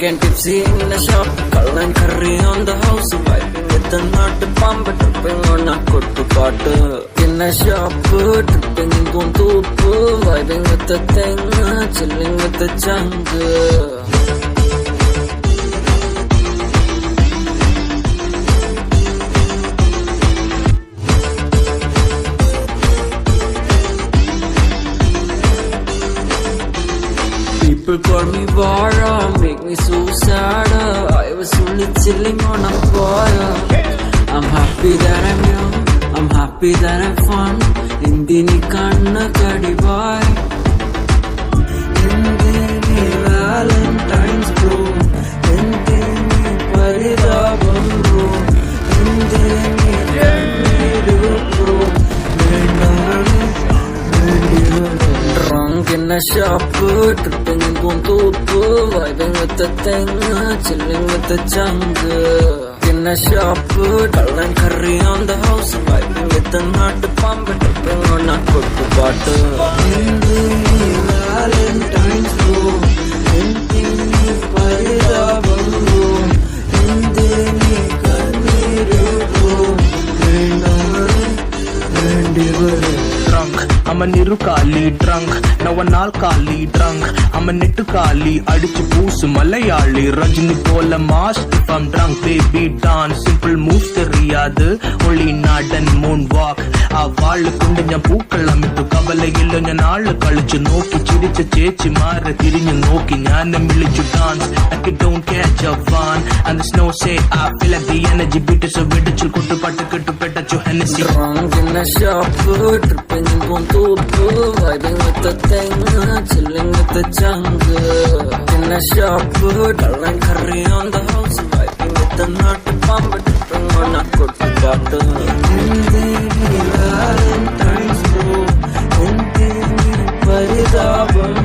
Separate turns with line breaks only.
Drunk and tipsy in the shop, cull and curry on the house, vibing with the nut, pump, tripping on a kuttu paatu. In the shop, tripping in Guntupu, vibing with the thing, chilling with the chunk. People call me Vara, make me so sad. I was only chilling on a fire. I'm happy that I'm young, I'm happy that I'm fun. Indini kanna kadibai, Indini Valentine's bro, Indini paridabam bro, Indini kanniru bro, drunk in a shop, tripping in Guntupu, vibing with the thing, chilling with the jungle. In a shop, cull and curry on the house, vibing with the nut, pump, tripping on a kuttu paatu. Indini Valentine's bro, Indini paridabam bro, Indini kanniru bro,
drunk, I'm a nirukali drunk, now a nalkali drunk, I'm a nettukali, adichu poosu malayali, Rajini pola mask if I'm drunk, baby dance, simple moves theriyadu, only nod and moonwalk, avaalu kundu njan pookalammittu, kavalayilla njan naalu kalichu nokki, chiricha chechi maara thirinju nokki, njanam milichu dance, like it don't catch a van, and the snow say I feel like the energy beat so vidichul kuttu pattu kettu petachu Hennessy.
Drunk in a shop, tripping in Guntupu, vibing with the thing, chilling with the jungle. In a shop, cull and curry on the house, vibing with the nut, pump, tripping on a kuttu paatu. Indini Valentine's bro, Indini paridabam